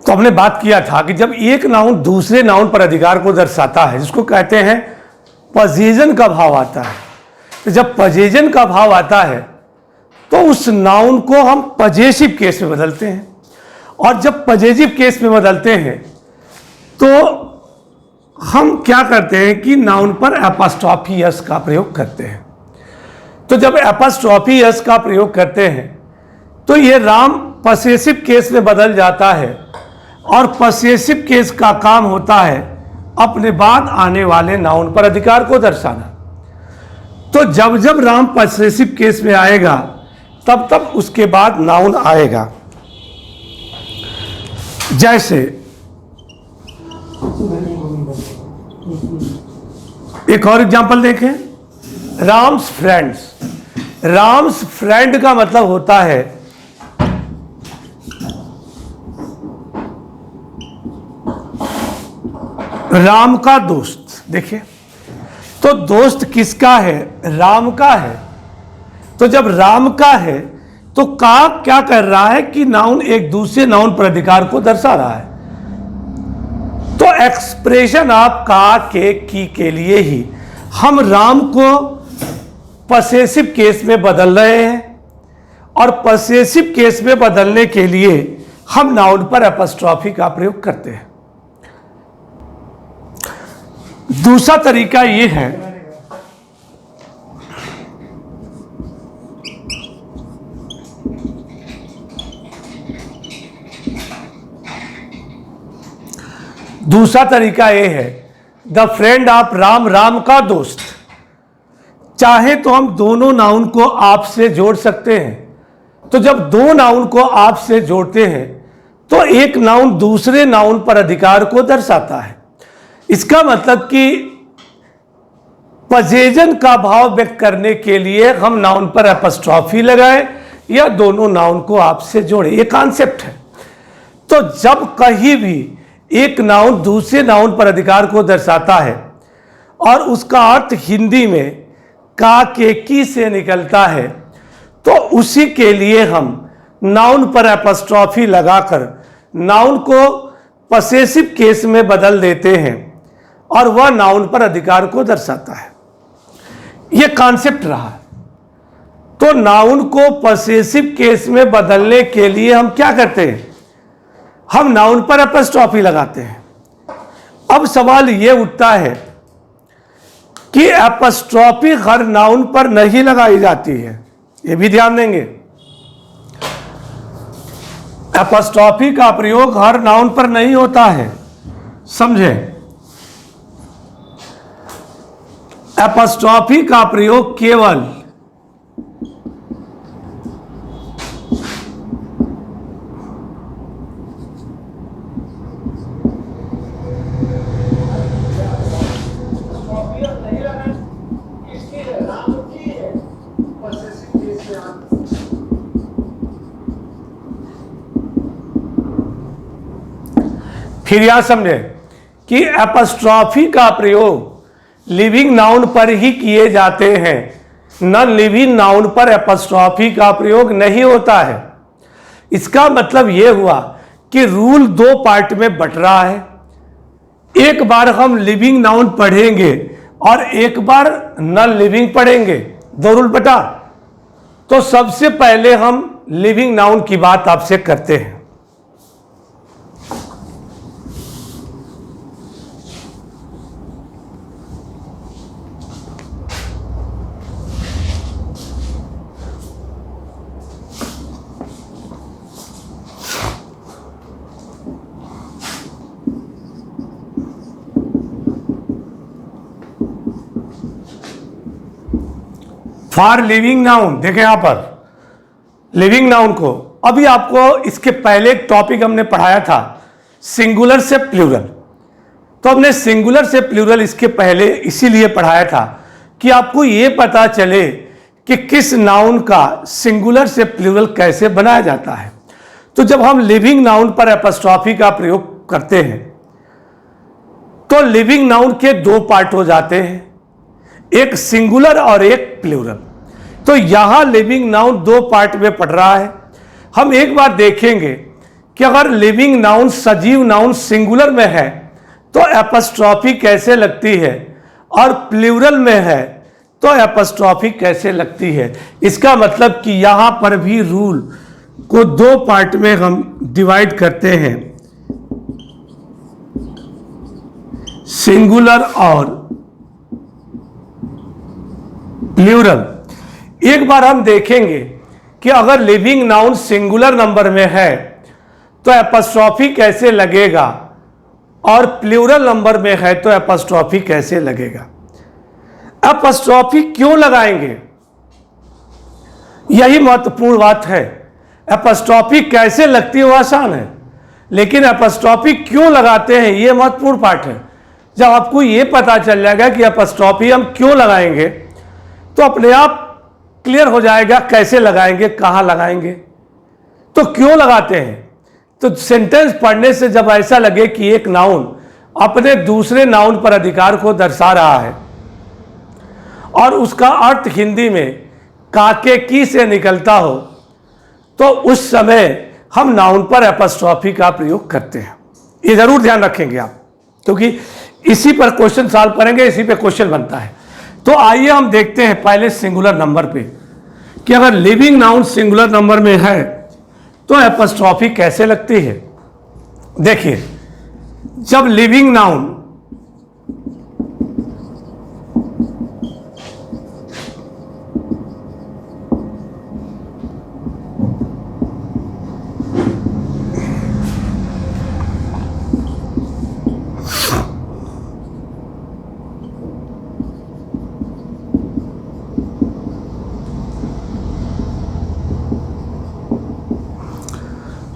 तो हमने बात किया था कि जब एक नाउन दूसरे नाउन पर अधिकार को दर्शाता है, जिसको कहते हैं पजेशन का भाव आता है, तो जब पजेशन का भाव आता है तो उस नाउन को हम पजेसिव केस में बदलते हैं, और जब पजेसिव केस में बदलते हैं तो हम क्या करते हैं कि नाउन पर एपॉस्ट्रोफी एस का प्रयोग करते हैं। तो जब एपॉस्ट्रोफी एस का प्रयोग करते हैं तो ये राम पसेसिव केस में बदल जाता है, और पसेसिव केस का काम होता है अपने बाद आने वाले नाउन पर अधिकार को दर्शाना। तो जब जब राम पसेसिव केस में आएगा तब तब उसके बाद नाउन आएगा। जैसे एक और एग्जांपल देखें, राम्स फ्रेंड्स। राम्स फ्रेंड का मतलब होता है राम का दोस्त। देखिए, तो दोस्त किसका है? राम का है। तो जब राम का है तो का क्या कर रहा है कि नाउन एक दूसरे नाउन पर अधिकार को दर्शा रहा है। तो एक्सप्रेशन ऑफ का, के, की के लिए ही हम राम को पसेसिव केस में बदल रहे हैं, और पसेसिव केस में बदलने के लिए हम नाउन पर एपॉस्ट्रोफी का प्रयोग करते हैं। दूसरा तरीका यह है the friend of Ram, Ram का दोस्त। चाहे तो हम दोनों नाउन को आप से जोड़ सकते हैं। तो जब दो नाउन को आप से जोड़ते हैं तो एक नाउन दूसरे नाउन पर अधिकार को दर्शाता है। इसका मतलब कि पजेशन का भाव व्यक्त करने के लिए हम नाउन पर एपॉस्ट्रोफी लगाएं या दोनों नाउन को आपसे जोड़ें, ये कॉन्सेप्ट है। तो जब कहीं भी एक नाउन दूसरे नाउन पर अधिकार को दर्शाता है और उसका अर्थ हिंदी में का, के, की से निकलता है, तो उसी के लिए हम नाउन पर एपॉस्ट्रोफी लगाकर नाउन को पसेसिव केस में बदल देते हैं और वह नाउन पर अधिकार को दर्शाता है। यह कॉन्सेप्ट रहा। तो नाउन को पसेसिव केस में बदलने के लिए हम क्या करते हैं? हम नाउन पर एपॉस्ट्रोफी लगाते हैं। अब सवाल यह उठता है कि एपॉस्ट्रोफी हर नाउन पर नहीं लगाई जाती है, यह भी ध्यान देंगे। एपॉस्ट्रोफी का प्रयोग हर नाउन पर नहीं होता है, समझे। एपॉस्ट्रोफी का प्रयोग केवल फिर यह समझे कि एपॉस्ट्रोफी का प्रयोग लिविंग नाउन पर ही किए जाते हैं, नॉन लिविंग नाउन पर एपॉस्ट्रोफी का प्रयोग नहीं होता है। इसका मतलब यह हुआ कि रूल दो पार्ट में बट रहा है। एक बार हम लिविंग नाउन पढ़ेंगे और एक बार नॉन लिविंग पढ़ेंगे, दो रूल बटा। तो सबसे पहले हम लिविंग नाउन की बात आपसे करते हैं। फॉर लिविंग नाउन, देखें यहां पर लिविंग नाउन को, अभी आपको इसके पहले एक टॉपिक हमने पढ़ाया था सिंगुलर से प्लूरल। तो हमने सिंगुलर से प्लूरल इसके पहले इसीलिए पढ़ाया था कि आपको यह पता चले कि किस नाउन का सिंगुलर से प्लूरल कैसे बनाया जाता है। तो जब हम लिविंग नाउन पर एपॉस्ट्रोफी का प्रयोग करते हैं तो लिविंग नाउन के दो पार्ट हो जाते हैं, एक सिंगुलर और एक प्लूरल। तो यहां लिविंग नाउन दो पार्ट में पढ़ रहा है। हम एक बार देखेंगे कि अगर लिविंग नाउन, सजीव नाउन सिंगुलर में है तो एपस्ट्रॉफी कैसे लगती है, और प्लूरल में है तो एपस्ट्रॉफी कैसे लगती है। इसका मतलब कि यहां पर भी रूल को दो पार्ट में हम डिवाइड करते हैं, सिंगुलर और प्लूरल। एक बार हम देखेंगे कि अगर लिविंग नाउन सिंगुलर नंबर में है तो एपस्ट्रॉफी कैसे लगेगा, और प्लूरल नंबर में है तो एपस्ट्रॉफी कैसे लगेगा। एपस्ट्रॉफी क्यों लगाएंगे, यही महत्वपूर्ण बात है। एपस्ट्रॉफी कैसे लगती है वो आसान है, लेकिन एपस्ट्रॉफी क्यों लगाते हैं ये महत्वपूर्ण पार्ट है। जब आपको ये पता चल जाएगा कि एपस्ट्रॉफी हम क्यों लगाएंगे तो अपने आप क्लियर हो जाएगा कैसे लगाएंगे, कहां लगाएंगे, तो क्यों लगाते हैं। तो सेंटेंस पढ़ने से जब ऐसा लगे कि एक नाउन अपने दूसरे नाउन पर अधिकार को दर्शा रहा है और उसका अर्थ हिंदी में काके की से निकलता हो, तो उस समय हम नाउन पर एपस्ट्रॉफी का प्रयोग करते हैं। ये जरूर ध्यान रखेंगे आप, क्योंकि इसी पर क्वेश्चन सॉल्व करेंगे, इसी पे क्वेश्चन बनता है। तो आइए हम देखते हैं पहले सिंगुलर नंबर पे कि अगर लिविंग नाउन सिंगुलर नंबर में है तो एपस्ट्रॉफी कैसे लगती है। देखिए, जब लिविंग नाउन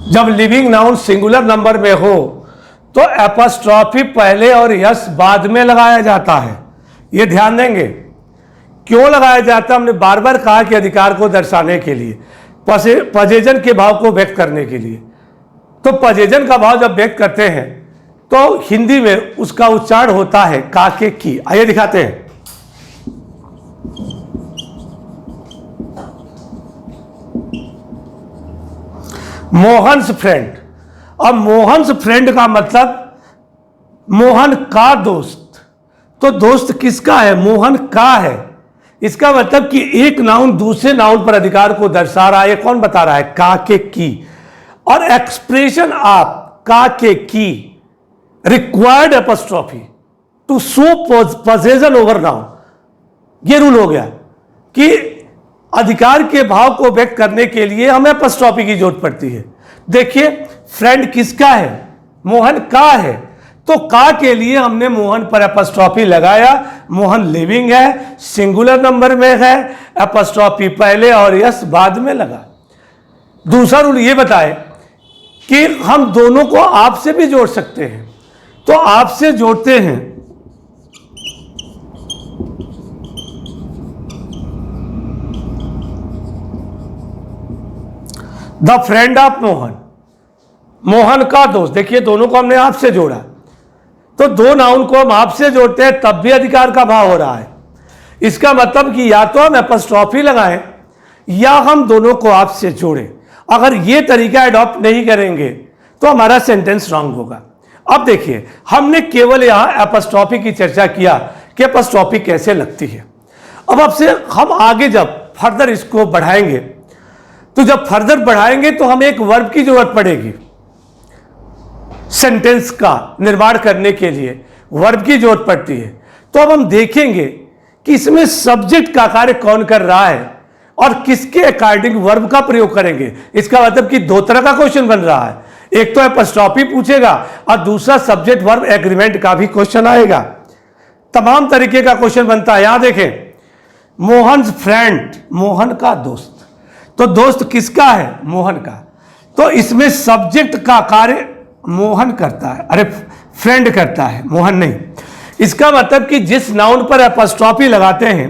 जब लिविंग नाउन सिंगुलर नंबर में हो तो एपस्ट्रॉफी पहले और यस बाद में लगाया जाता है। यह ध्यान देंगे क्यों लगाया जाता है। हमने बार बार कहा कि अधिकार को दर्शाने के लिए, पजेजन के भाव को व्यक्त करने के लिए। तो पजेजन का भाव जब व्यक्त करते हैं तो हिंदी में उसका उच्चारण होता है काके की। आइए दिखाते हैं। मोहन्स फ्रेंड। अब मोहन्स फ्रेंड का मतलब मोहन का दोस्त। तो दोस्त किसका है, मोहन का है। इसका मतलब कि एक नाउन दूसरे नाउन पर अधिकार को दर्शा रहा है। कौन बता रहा है, काके की। और एक्सप्रेशन ऑफ काके की required apostrophe to show possession over noun. ये रूल हो गया कि अधिकार के भाव को व्यक्त करने के लिए हमें एपस्ट्रॉफी की जरूरत पड़ती है। देखिए, फ्रेंड किसका है, मोहन का है। तो का के लिए हमने मोहन पर एपस्ट्रॉफी लगाया। मोहन लिविंग है, सिंगुलर नंबर में है, एपस्ट्रॉफी पहले और यस बाद में लगा। दूसरा रूल ये बताए कि हम दोनों को आपसे भी जोड़ सकते हैं। तो आपसे जोड़ते हैं the friend of Mohan, Mohan का दोस्त। देखिए, दोनों को हमने आपसे जोड़ा, तो दो नाउन को हम आपसे जोड़ते हैं तब भी अधिकार का भाव हो रहा है। इसका मतलब कि या तो हम एपस्ट्रॉफी लगाएं या हम दोनों को आपसे जोड़ें। अगर ये तरीका अडॉप्ट नहीं करेंगे तो हमारा सेंटेंस रॉन्ग होगा। अब देखिए, हमने केवल यहां एपस्ट्रॉफी की चर्चा किया कि एपस्ट्रॉफी कैसे लगती है। अब आपसे हम आगे जब फर्दर इसको बढ़ाएंगे, तो जब फर्दर बढ़ाएंगे तो हमें एक वर्ब की जरूरत पड़ेगी। सेंटेंस का निर्माण करने के लिए वर्ब की जरूरत पड़ती है। तो अब हम देखेंगे कि इसमें सब्जेक्ट का कार्य कौन कर रहा है और किसके अकॉर्डिंग वर्ब का प्रयोग करेंगे। इसका मतलब कि दो तरह का क्वेश्चन बन रहा है, एक तो एपस्ट्रॉफी पूछेगा और दूसरा सब्जेक्ट वर्ब एग्रीमेंट का भी क्वेश्चन आएगा। तमाम तरीके का क्वेश्चन बनता है। यहां देखें, मोहन फ्रेंड, मोहन का दोस्त। तो दोस्त किसका है, मोहन का। तो इसमें सब्जेक्ट का कार्य मोहन करता है, अरे फ्रेंड करता है, मोहन नहीं। इसका मतलब कि जिस नाउन पर एपस्ट्रॉफी लगाते हैं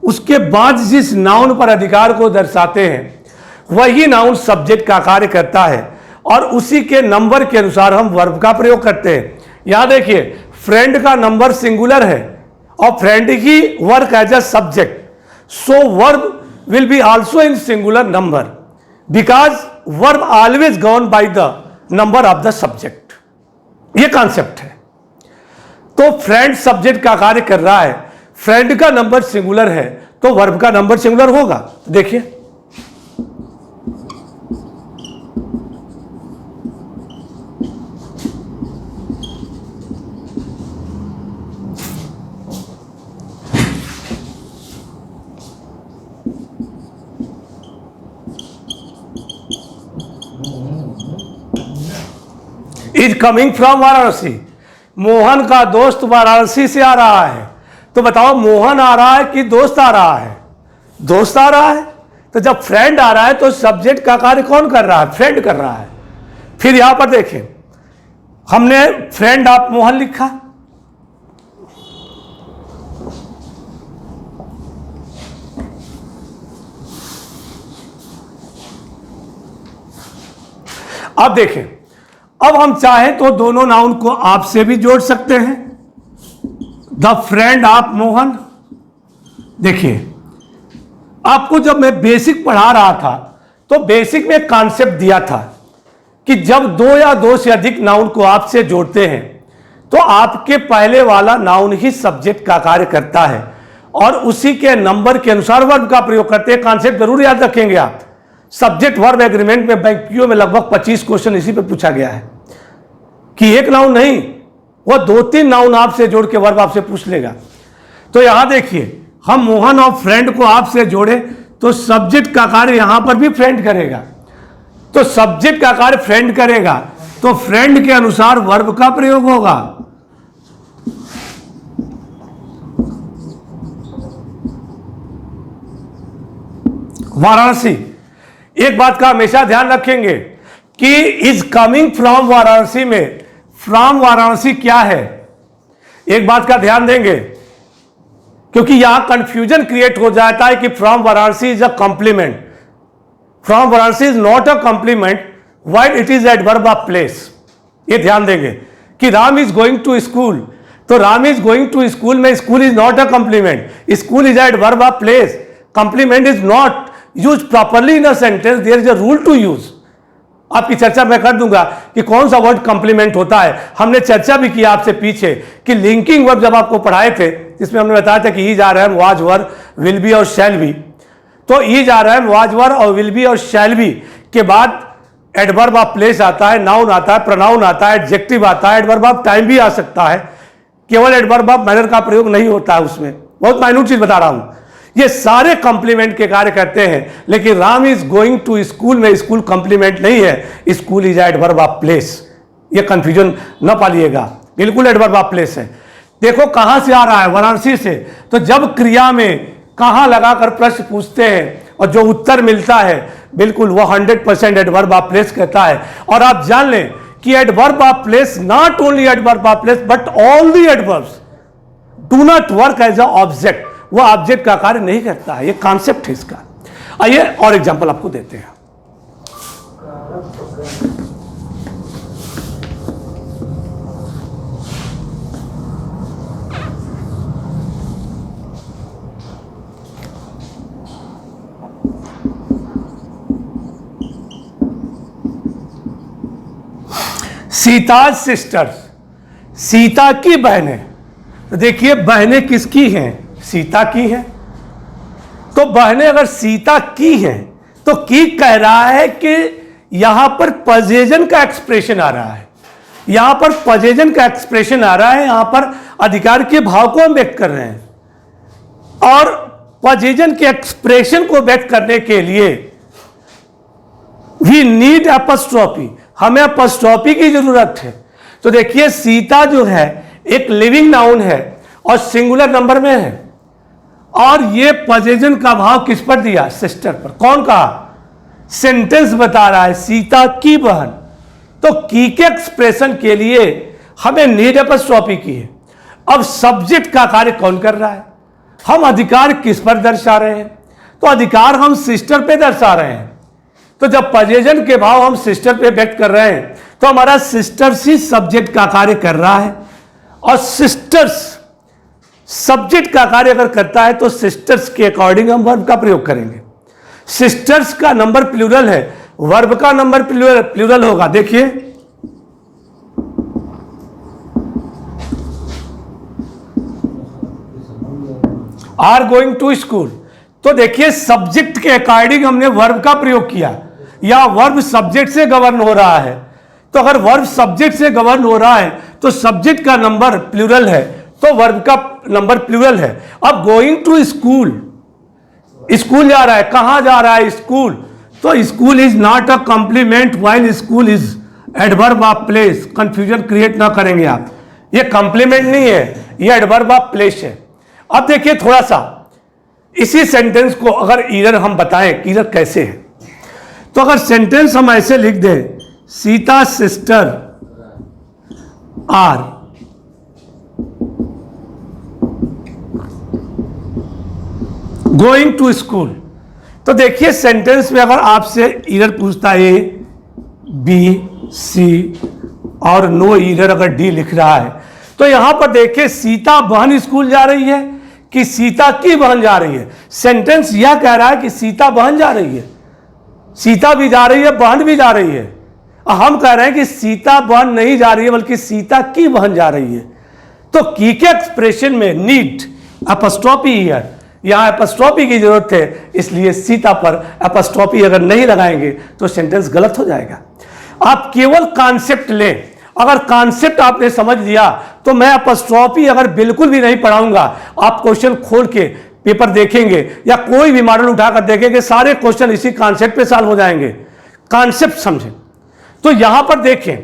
उसके बाद जिस नाउन पर अधिकार को दर्शाते हैं वही नाउन सब्जेक्ट का कार्य करता है और उसी के नंबर के अनुसार हम वर्ब का प्रयोग करते हैं। यहां देखिए, फ्रेंड का नंबर सिंगुलर है और फ्रेंड ही work as a subject, so verb will be also in singular number because verb always governed by the number of the subject, ये कॉन्सेप्ट है। तो फ्रेंड सब्जेक्ट का कार्य कर रहा है, फ्रेंड का नंबर सिंगुलर है तो वर्ब का नंबर सिंगुलर होगा। देखिए is coming from Varanasi, Mohan का दोस्त वाराणसी से आ रहा है। तो बताओ मोहन आ रहा है कि दोस्त आ रहा है? दोस्त आ रहा है। तो जब फ्रेंड आ रहा है तो सब्जेक्ट का कार्य कौन कर रहा है? फ्रेंड कर रहा है। फिर यहां पर देखें, हमने फ्रेंड ऑफ मोहन लिखा, अब देखें, अब हम चाहें तो दोनों नाउन को आप से भी जोड़ सकते हैं। द फ्रेंड ऑफ मोहन, देखिए आपको जब मैं बेसिक पढ़ा रहा था तो बेसिक में कॉन्सेप्ट दिया था कि जब दो या दो से अधिक नाउन को आप से जोड़ते हैं तो आपके पहले वाला नाउन ही सब्जेक्ट का कार्य करता है और उसी के नंबर के अनुसार वर्ब का प्रयोग करते हैं। कॉन्सेप्ट जरूर याद रखेंगे आप। सब्जेक्ट वर्ब एग्रीमेंट में बैंकियों में लगभग 25 क्वेश्चन इसी पे पूछा गया है कि एक नाउन नहीं, वो 2-3 नाउन आपसे जोड़ के वर्ब आपसे पूछ लेगा। तो यहां देखिए, हम मोहन और फ्रेंड को आपसे जोड़े तो सब्जेक्ट का कार्य यहां पर भी फ्रेंड करेगा। तो सब्जेक्ट का कार्य फ्रेंड करेगा तो फ्रेंड के अनुसार वर्ब का प्रयोग होगा। वाराणसी, एक बात का हमेशा ध्यान रखेंगे कि इज कमिंग फ्रॉम वाराणसी में फ्रॉम वाराणसी क्या है, एक बात का ध्यान देंगे क्योंकि यहां कंफ्यूजन क्रिएट हो जाता है कि from Varanasi is a complement. From Varanasi is not a complement while it is adverb of place. ये ध्यान देंगे कि Ram is going to school, तो Ram is going to school में school is not a complement, school is adverb of place. Complement is not use properly in a sentence, there is a rule to use. आपकी चर्चा मैं कर दूंगा कि कौन सा वर्ड कॉम्प्लीमेंट होता है। हमने चर्चा भी किया आपसे पीछे कि लिंकिंग वर्ब जब आपको पढ़ाए थे जिसमें हमने बताया था कि is are am was were will be और शैल बी। तो is are am was were और विल बी और शैल बी के बाद एडवर्ब ऑफ प्लेस आता है, नाउन आता है, प्रोनाउन आता है, एडजेक्टिव आता है, एडवर्ब ऑफ टाइम भी आ सकता है। केवल एडवर्ब ऑफ मैनर का प्रयोग नहीं होता है उसमें, बहुत माइन्यूट चीज बता रहा हूं। ये सारे कॉम्प्लीमेंट के कार्य करते हैं, लेकिन Ram is going to school में स्कूल कॉम्प्लीमेंट नहीं है, school is adverb of place. ये कंफ्यूजन न पालिएगा, बिल्कुल एडवर्ब ऑफ प्लेस है। देखो कहां से आ रहा है, वाराणसी से। तो जब क्रिया में कहां लगाकर प्रश्न पूछते हैं और जो उत्तर मिलता है बिल्कुल वो 100% एडवर्ब ऑफ प्लेस कहता है। और आप जान लें कि adverb of place, not only adverb of place but all the adverbs do not work as a object. वो ऑब्जेक्ट का कार्य नहीं करता है, ये कॉन्सेप्ट है इसका। आइए और एग्जांपल आपको देते हैं। सीता सिस्टर्स, सीता की बहनें। तो देखिए बहनें किसकी हैं? सीता की हैं। तो बहनें अगर सीता की हैं तो की कह रहा है कि यहां पर पजेजन का एक्सप्रेशन आ रहा है, यहां पर पजेजन का एक्सप्रेशन आ रहा है, यहां पर अधिकार के भाव को हम व्यक्त कर रहे हैं। और पजेजन के एक्सप्रेशन को व्यक्त करने के लिए वी नीड एपस्ट्रॉफी, हमें एपस्ट्रॉफी की जरूरत है। तो देखिए सीता जो है एक लिविंग नाउन है और सिंगुलर नंबर में है, और ये पजेजन का भाव किस पर दिया? सिस्टर पर। कौन कहा? सेंटेंस बता रहा है सीता की बहन। तो की के एक्सप्रेशन के लिए हमें नीड एपस्ट्रॉफी की है। अब सब्जेक्ट का कार्य कौन कर रहा है? हम अधिकार किस पर दर्शा रहे हैं? तो अधिकार हम सिस्टर पे दर्शा रहे हैं। तो जब पजेजन के भाव हम सिस्टर पे व्यक्त कर रहे हैं तो हमारा सिस्टर्स ही सब्जेक्ट का कार्य कर रहा है। और सिस्टर्स सब्जेक्ट का कार्य अगर करता है तो सिस्टर्स के अकॉर्डिंग हम वर्ब का प्रयोग करेंगे। सिस्टर्स का नंबर प्लूरल है, वर्ब का नंबर प्लूरल होगा। देखिए आर गोइंग टू स्कूल। तो देखिए सब्जेक्ट के अकॉर्डिंग हमने वर्ब का प्रयोग किया, या वर्ब सब्जेक्ट से गवर्न हो रहा है। तो अगर वर्ब सब्जेक्ट से गवर्न हो रहा है तो सब्जेक्ट का नंबर प्लूरल है, तो वर्ब का नंबर प्लूरल है। अब गोइंग टू स्कूल, स्कूल जा रहा है, कहां जा रहा है? स्कूल। तो school is not a complement while school is adverb of place. Confusion create ना करेंगे आप, ये कॉम्प्लीमेंट नहीं है, ये एडवर्ब ऑफ प्लेस है। अब देखिए थोड़ा सा इसी सेंटेंस को अगर ईरर हम बताएं कि ईरर कैसे है, तो अगर सेंटेंस हम ऐसे लिख दें, Sita sister are going to school, तो देखिए सेंटेंस में अगर आपसे ईरर पूछता है ए बी सी और नो ईरर अगर डी लिख रहा है, तो यहां पर देखिए सीता बहन स्कूल जा रही है कि सीता की बहन जा रही है। सेंटेंस यह कह रहा है कि सीता बहन जा रही है, सीता भी जा रही है, बहन भी जा रही है। हम कह रहे हैं कि सीता बहन नहीं जा रही है बल्कि सीता की बहन जा रही है। तो की के एक्सप्रेशन में नीड अपस्ट्रॉफी हियर, यहां अपस्ट्रॉफी की जरूरत है, इसलिए सीता पर अपस्ट्रॉफी अगर नहीं लगाएंगे तो सेंटेंस गलत हो जाएगा। आप केवल कॉन्सेप्ट लें, अगर कॉन्सेप्ट आपने समझ लिया तो मैं अपस्ट्रॉफी अगर बिल्कुल भी नहीं पढ़ाऊंगा, आप क्वेश्चन खोल के पेपर देखेंगे या कोई भी मॉडल उठाकर देखेंगे, सारे क्वेश्चन इसी कॉन्सेप्ट पे सॉल्व हो जाएंगे। कॉन्सेप्ट समझें। तो यहां पर देखें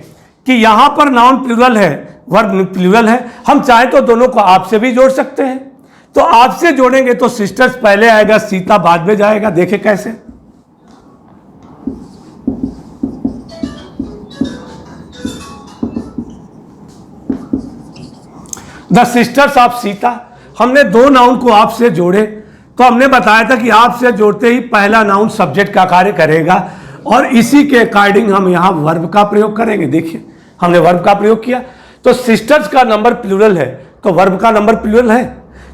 कि यहां पर नाउन प्लूरल है, वर्ब प्लूरल है। हम चाहें तो दोनों को आपसे भी जोड़ सकते हैं। तो आपसे जोड़ेंगे तो सिस्टर्स पहले आएगा, सीता बाद में जाएगा। देखें कैसे। द सिस्टर्स ऑफ सीता, हमने दो नाउन को आपसे जोड़े, तो हमने बताया था कि आपसे जोड़ते ही पहला नाउन सब्जेक्ट का कार्य करेगा और इसी के अकॉर्डिंग हम यहां वर्ब का प्रयोग करेंगे। देखिए हमने वर्ब का प्रयोग किया, तो सिस्टर्स का नंबर प्लूरल है तो वर्ब का नंबर प्लूरल है,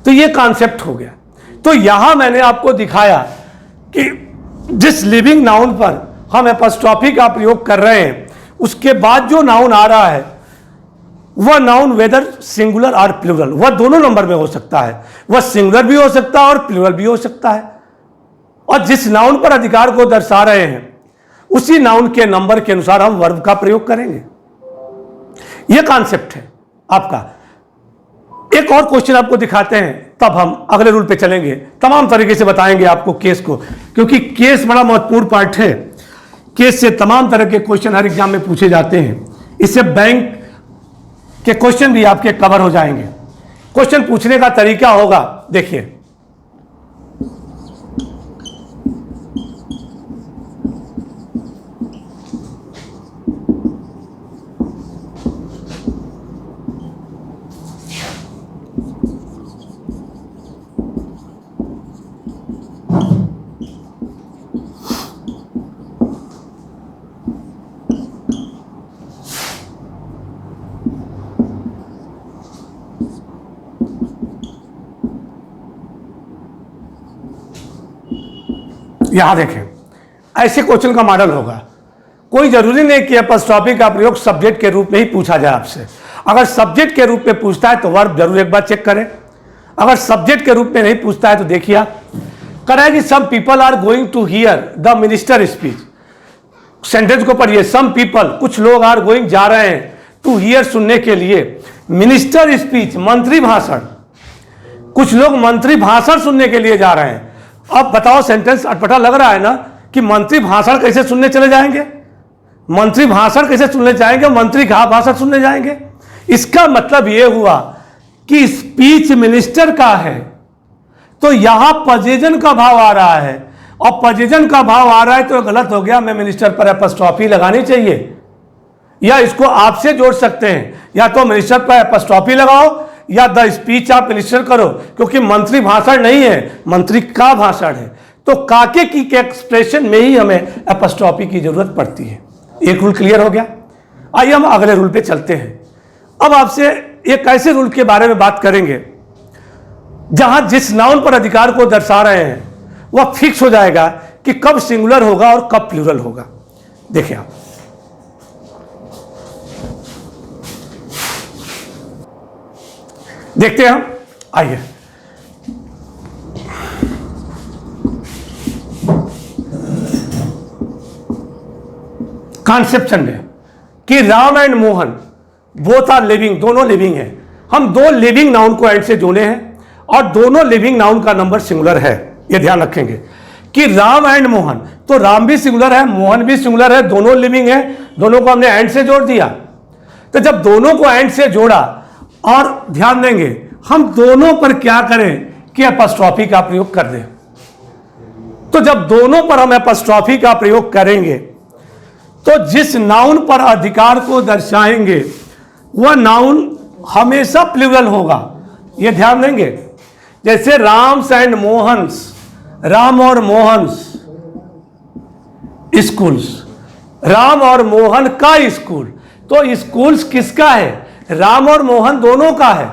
तो ये कॉन्सेप्ट हो गया। तो यहां मैंने आपको दिखाया कि जिस लिविंग नाउन पर हम एपॉस्ट्रोफी का प्रयोग कर रहे हैं, उसके बाद जो नाउन आ रहा है वह नाउन वेदर सिंगुलर और प्लूरल, वह दोनों नंबर में हो सकता है। वह सिंगुलर भी हो सकता है और प्लूरल भी हो सकता है। और जिस नाउन पर अधिकार को दर्शा रहे हैं उसी नाउन के नंबर के अनुसार हम वर्ब का प्रयोग करेंगे। यह कॉन्सेप्ट है आपका। एक और क्वेश्चन आपको दिखाते हैं, तब हम अगले रूल पे चलेंगे। तमाम तरीके से बताएंगे आपको केस को, क्योंकि केस बड़ा महत्वपूर्ण पार्ट है। केस से तमाम तरह के क्वेश्चन हर एग्जाम में पूछे जाते हैं। इससे बैंक के क्वेश्चन भी आपके कवर हो जाएंगे। क्वेश्चन पूछने का तरीका होगा, देखिए यहां देखें, ऐसे क्वेश्चन का मॉडल होगा। कोई जरूरी नहीं कि अपॉस्ट्रोफी का प्रयोग सब्जेक्ट के रूप में ही पूछा जाए आपसे। अगर सब्जेक्ट के रूप में पूछता है तो वर्ब जरूर एक बार चेक करें। अगर सब्जेक्ट के रूप में नहीं पूछता है तो देखिए आप कह रहा है कि some people are going to hear the minister speech. Sentence को पढ़िए, सम पीपल, कुछ लोग आर गोइंग जा रहे हैं, टू हियर सुनने के लिए, मिनिस्टर स्पीच मंत्री भाषण, कुछ लोग मंत्री भाषण सुनने के लिए जा रहे हैं। अब बताओ, सेंटेंस अटपटा लग रहा है ना कि मंत्री भाषण कैसे सुनने चले जाएंगे, मंत्री भाषण कैसे सुनने जाएंगे, मंत्री का भाषण सुनने जाएंगे। इसका मतलब यह हुआ कि स्पीच मिनिस्टर का है, तो यहां पजेजन का भाव आ रहा है, और पजेजन का भाव आ रहा है तो गलत हो गया। मैं मिनिस्टर पर अपस्ट्रॉफी लगानी चाहिए, या इसको आपसे जोड़ सकते हैं, या तो मिनिस्टर पर अपस्ट्रॉफी लगाओ या द स्पीच आप मिनिस्टर करो, क्योंकि मंत्री भाषण नहीं है, मंत्री का भाषण है। तो काके की के एक्सप्रेशन में ही हमें अपस्ट्रॉफी की जरूरत पड़ती है। एक रूल क्लियर हो गया। आइए हम अगले रूल पे चलते हैं। अब आपसे एक ऐसे रूल के बारे में बात करेंगे जहां जिस नाउन पर अधिकार को दर्शा रहे हैं वह फिक्स हो जाएगा कि कब सिंगुलर होगा और कब प्लूरल होगा। देखिए आप, देखते हैं हम। आइए, कॉन्सेप्शन में कि Ram and Mohan both are living, दोनों लिविंग हैं। हम दो लिविंग नाउन को एंड से जोड़े हैं और दोनों लिविंग नाउन का नंबर सिंगुलर है, ये ध्यान रखेंगे कि राम एंड मोहन, तो राम भी सिंगुलर है, मोहन भी सिंगुलर है, दोनों लिविंग है, दोनों को हमने एंड से जोड़ दिया। तो जब दोनों को एंड से जोड़ा, और ध्यान देंगे हम दोनों पर क्या करें कि एपॉस्ट्रॉफी का प्रयोग कर दें। तो जब दोनों पर हम एपॉस्ट्रॉफी का प्रयोग करेंगे तो जिस नाउन पर अधिकार को दर्शाएंगे वह नाउन हमेशा प्लूरल होगा, यह ध्यान देंगे। जैसे राम्स एंड मोहन्स, राम और मोहन्स स्कूल्स, राम और मोहन का स्कूल, तो स्कूल्स किसका है? राम और मोहन दोनों का है।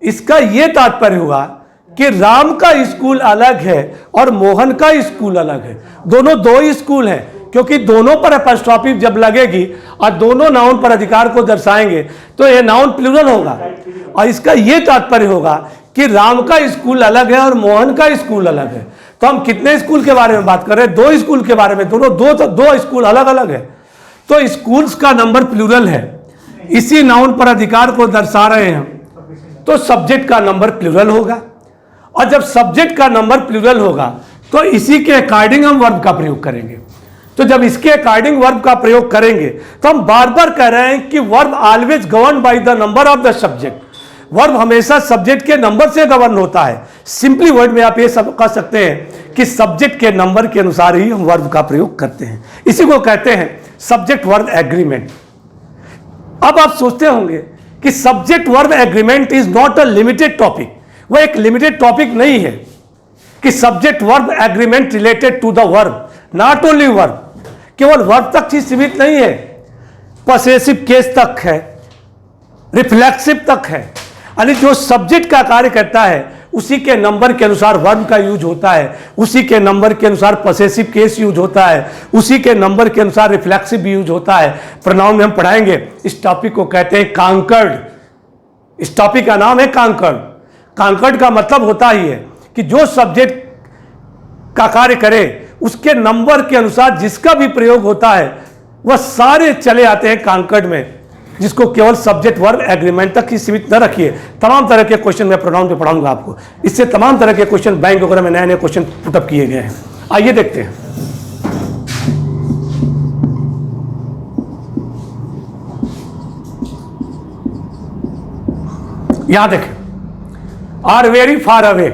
इसका यह तात्पर्य हुआ कि राम का स्कूल अलग है और मोहन का स्कूल अलग है, दोनों दो ही स्कूल हैं, क्योंकि दोनों पर एपॉस्ट्रॉफी जब लगेगी और दोनों नाउन पर अधिकार को दर्शाएंगे तो यह नाउन प्लूरल होगा। और इसका यह तात्पर्य होगा कि राम का स्कूल अलग है और मोहन का स्कूल अलग है। तो हम कितने स्कूल के बारे में बात कर रहे हैं? दो स्कूल के बारे में, दोनों दो स्कूल अलग अलग है। तो स्कूल्स का नंबर प्लूरल है, इसी नाउन पर अधिकार को दर्शा रहे हैं, तो सब्जेक्ट का नंबर प्लूरल होगा। और जब सब्जेक्ट का नंबर प्लूरल होगा तो इसी के अकॉर्डिंग हम वर्ब का प्रयोग करेंगे। तो जब इसके अकॉर्डिंग वर्ब का प्रयोग करेंगे तो हम बार बार कह रहे हैं कि verb always govern by the number of the subject. Verb हमेशा सब्जेक्ट के नंबर से गवर्न होता है। सिंपली वर्ड में आप ये सब कह सकते हैं कि सब्जेक्ट के नंबर के अनुसार ही हम वर्ब का प्रयोग करते हैं। इसी को कहते हैं सब्जेक्ट वर्ब एग्रीमेंट। अब आप सोचते होंगे कि subject verb agreement is not a limited topic, वह एक लिमिटेड टॉपिक नहीं है कि subject verb agreement related to the verb, not only verb, केवल वर्ब तक ही सीमित नहीं है, पॉसेसिव केस तक है, रिफ्लेक्सिव तक है। यानी जो सब्जेक्ट का कार्य करता है उसी के नंबर के अनुसार वर्ब का यूज होता है, उसी के नंबर के अनुसार पॉसेसिव केस यूज होता है, उसी के नंबर के अनुसार रिफ्लेक्सिव भी यूज होता है। प्रोनाउन में हम पढ़ाएंगे। इस टॉपिक को कहते हैं कांकर्ड। इस टॉपिक का नाम है कांकर्ड। कांकर्ड का मतलब होता ही है कि जो सब्जेक्ट का कार्य करे उसके नंबर के अनुसार जिसका भी प्रयोग होता है वह सारे चले आते हैं कांकर्ड में, जिसको केवल सब्जेक्ट वर्ब एग्रीमेंट तक ही सीमित न रखिए। तमाम तरह के क्वेश्चन मैं प्रोनाउन पे पढ़ाऊंगा आपको। इससे तमाम तरह के क्वेश्चन बैंक वगैरह में नए नए क्वेश्चन पुटअप किए गए हैं। आइए देखते हैं। यहां देखें, आर वेरी फार अवे।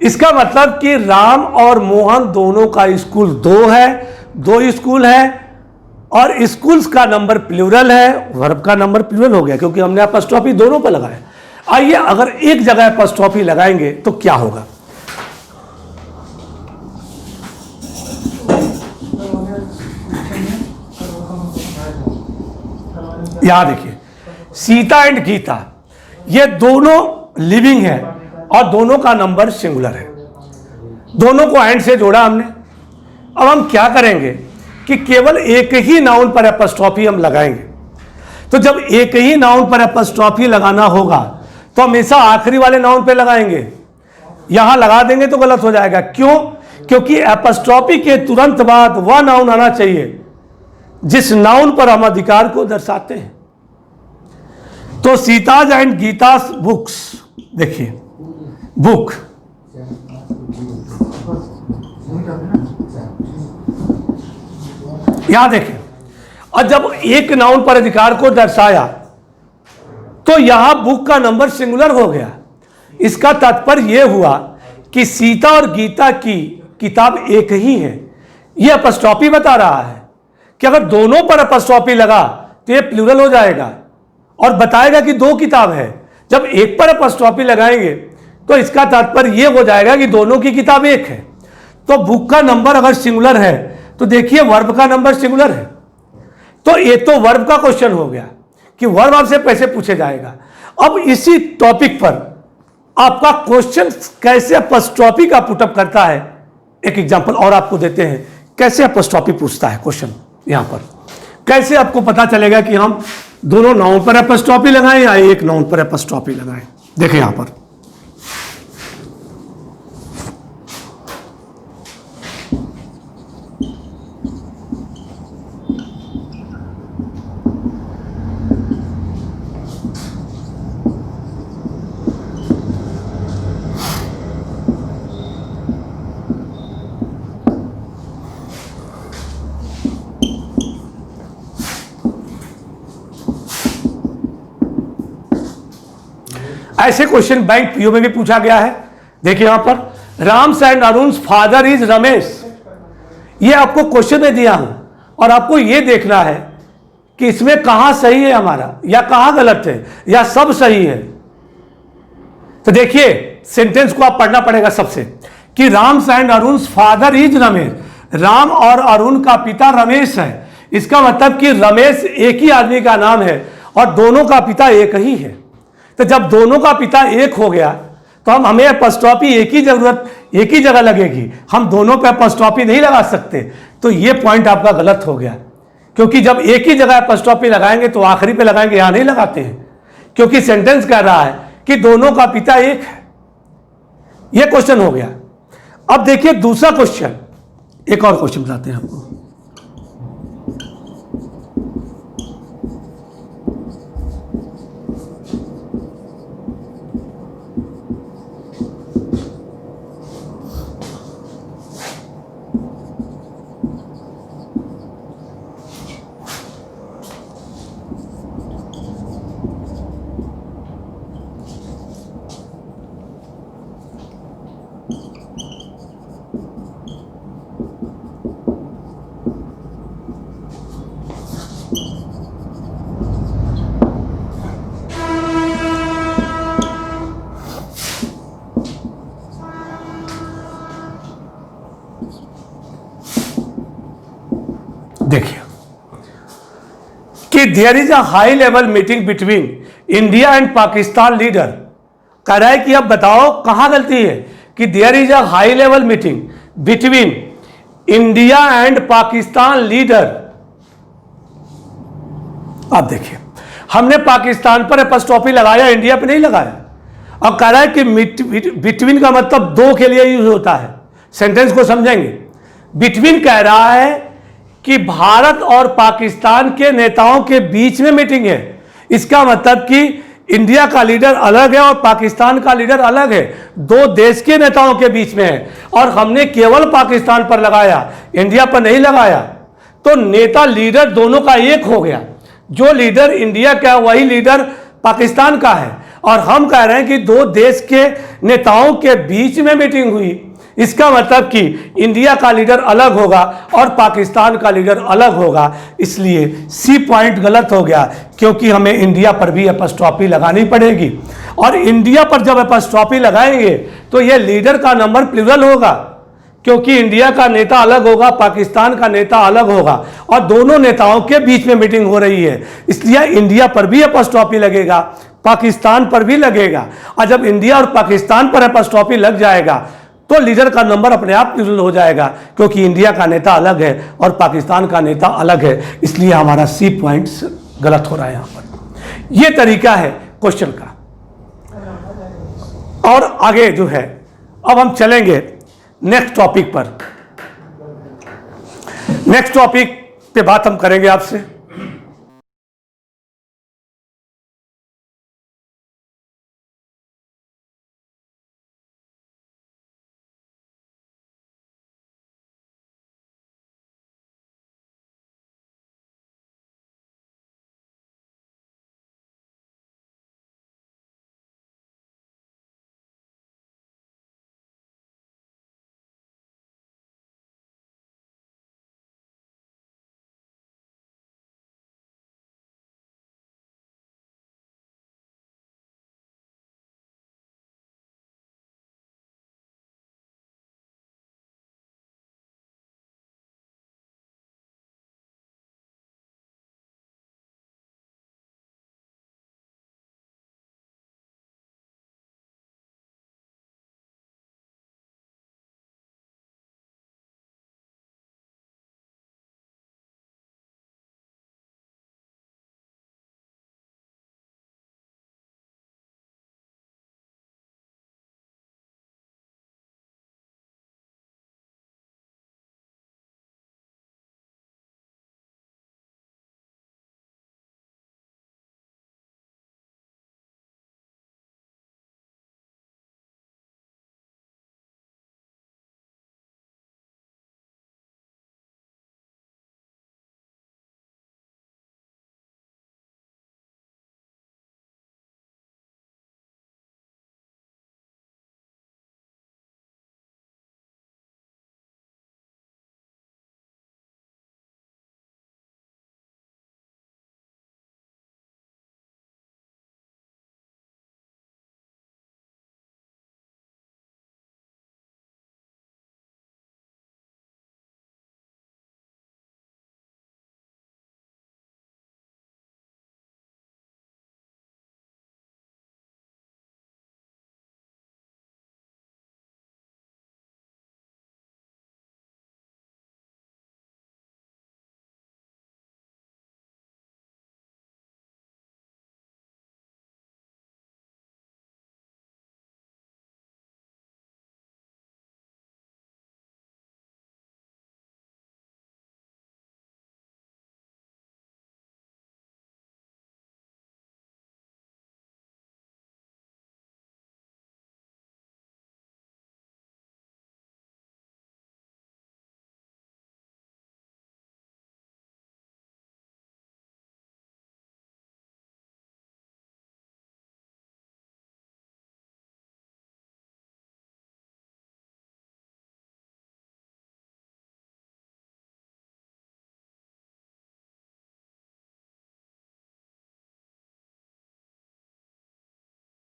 इसका मतलब कि राम और मोहन दोनों का स्कूल दो है, दो स्कूल है, और स्कूल्स का नंबर प्लूरल है, वर्ब का नंबर प्लूरल हो गया क्योंकि हमने अपॉस्ट्रोफी दोनों पर लगाया। आइए अगर एक जगह अपॉस्ट्रोफी लगाएंगे तो क्या होगा? यहां देखिए, सीता एंड गीता, ये दोनों लिविंग है और दोनों का नंबर सिंगुलर है। दोनों को एंड से जोड़ा हमने। अब हम क्या करेंगे कि केवल एक ही नाउन पर एपॉस्ट्रोफी हम लगाएंगे। तो जब एक ही नाउन पर एपॉस्ट्रोफी लगाना होगा तो हमेशा आखिरी वाले नाउन पे लगाएंगे। यहां लगा देंगे तो गलत हो जाएगा। क्यों? क्योंकि एपॉस्ट्रोफी के तुरंत बाद वह नाउन आना चाहिए जिस नाउन पर हम अधिकार को दर्शाते हैं। तो सीताज एंड गीतास बुक्स, देखिए बुक, यहां देखें, और जब एक नाउन पर अधिकार को दर्शाया तो यहां बुक का नंबर सिंगुलर हो गया। इसका तात्पर्य यह हुआ कि सीता और गीता की किताब एक ही है। यह अपॉस्ट्रोफी बता रहा है कि अगर दोनों पर अपॉस्ट्रोफी लगा तो यह प्लूरल हो जाएगा और बताएगा कि दो किताब है। जब एक पर अपॉस्ट्रोफी लगाएंगे तो इसका तात्पर्य यह हो जाएगा कि दोनों की किताब एक है। तो बुक का नंबर अगर सिंगुलर है तो देखिए वर्ब का नंबर सिंगुलर है। तो ये तो वर्ब का क्वेश्चन हो गया कि वर्ब आपसे कैसे पूछे जाएगा। अब इसी टॉपिक पर आपका क्वेश्चन कैसे अपॉस्ट्रोफी का पुटअप करता है, एक एग्जांपल और आपको देते हैं कैसे अपॉस्ट्रोफी पूछता है क्वेश्चन। यहां पर कैसे आपको पता चलेगा कि हम दोनों नाउन पर अपॉस्ट्रोफी लगाएं या एक नाउन पर अपॉस्ट्रोफी लगाएं। देखें यहां पर, ऐसे क्वेश्चन बैंक पीओ में भी पूछा गया है। देखिए यहां पर Ram's and Arun father is Ramesh, ये आपको क्वेश्चन में दिया हूं और आपको ये देखना है कि इसमें कहां सही है हमारा या कहां गलत है या सब सही है। तो देखिए सेंटेंस को आप पढ़ना पड़ेगा सबसे कि Ram's and Arun father is Ramesh, Ram और अरुण का पिता रमेश है। इसका मतलब कि रमेश एक ही आदमी का नाम है और दोनों का पिता एक ही है। तो जब दोनों का पिता एक हो गया तो हमें एपॉस्ट्रॉफी एक ही जगह लगेगी, हम दोनों पे एपॉस्ट्रॉफी नहीं लगा सकते। तो ये पॉइंट आपका गलत हो गया, क्योंकि जब एक ही जगह एपॉस्ट्रॉफी लगाएंगे तो आखिरी पे लगाएंगे, यहां नहीं लगाते हैं, क्योंकि सेंटेंस कह रहा है कि दोनों का पिता एक है। यह क्वेश्चन हो गया। अब देखिए दूसरा क्वेश्चन, एक और क्वेश्चन बताते हैं आपको। देखिए कि there is a high level meeting between India and Pakistan leader. कह रहा है कि अब बताओ कहां गलती है कि there is a high level meeting between India and Pakistan leader. अब देखिए हमने पाकिस्तान पर एपॉस्ट्रॉफी लगाया, इंडिया पे नहीं लगाया। अब कह रहा है कि बिटवीन का मतलब दो के लिए यूज होता है। सेंटेंस को समझेंगे। बिटवीन कह रहा है कि भारत और पाकिस्तान के नेताओं के बीच में मीटिंग है। इसका मतलब कि इंडिया का लीडर अलग है और पाकिस्तान का लीडर अलग है, दो देश के नेताओं के बीच में है। और हमने केवल पाकिस्तान पर लगाया, इंडिया पर नहीं लगाया। तो नेता लीडर दोनों का एक हो गया। जो लीडर इंडिया का वही लीडर पाकिस्तान का है। और हम कह रहे हैं कि दो देश के नेताओं के बीच में मीटिंग हुई। इसका मतलब कि इंडिया का लीडर अलग होगा और पाकिस्तान का लीडर अलग होगा। इसलिए सी पॉइंट गलत हो गया, क्योंकि हमें इंडिया पर भी एपॉस्ट्रॉफी लगानी पड़ेगी। और इंडिया पर जब एपॉस्ट्रॉफी लगाएंगे तो यह लीडर का नंबर प्लूरल होगा, क्योंकि इंडिया का नेता अलग होगा, पाकिस्तान का नेता अलग होगा और दोनों नेताओं के बीच में मीटिंग हो रही है। इसलिए इंडिया पर भी एपॉस्ट्रॉफी लगेगा, पाकिस्तान पर भी लगेगा। और जब इंडिया और पाकिस्तान पर एपॉस्ट्रॉफी लग जाएगा तो लीडर का नंबर अपने आप प्लूरल हो जाएगा, क्योंकि इंडिया का नेता अलग है और पाकिस्तान का नेता अलग है। इसलिए हमारा सी पॉइंट्स गलत हो रहा है यहां पर। यह तरीका है क्वेश्चन का। और आगे जो है अब हम चलेंगे नेक्स्ट टॉपिक पर। नेक्स्ट टॉपिक पे बात हम करेंगे आपसे।